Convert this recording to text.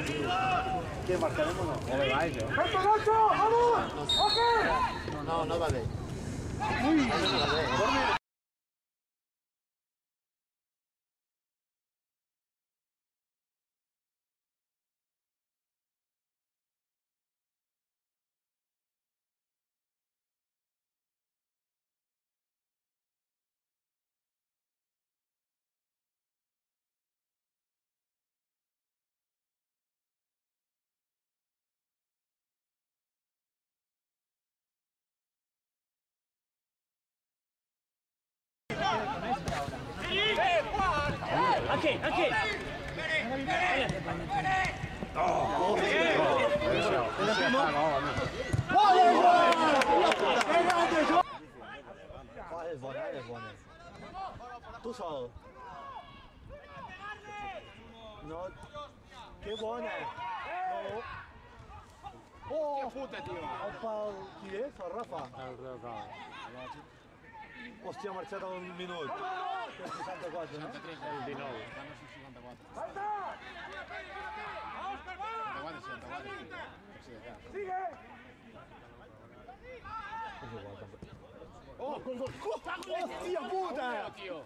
Che marcaremo no? Dove vai, Gio? Perfetto, Nacho, vamos! Ok! No, no va bé. Anche! È buona. Tu so. No. Che buona. No. Oh, puta Dio. Chi è? Rafa. O stiamo marciando un minuto. 64, no? 63, di nuovo. Stanno su 54. ¡Salta! 54 e 64. ¡Sigue! Oh, hostia puta! Tio!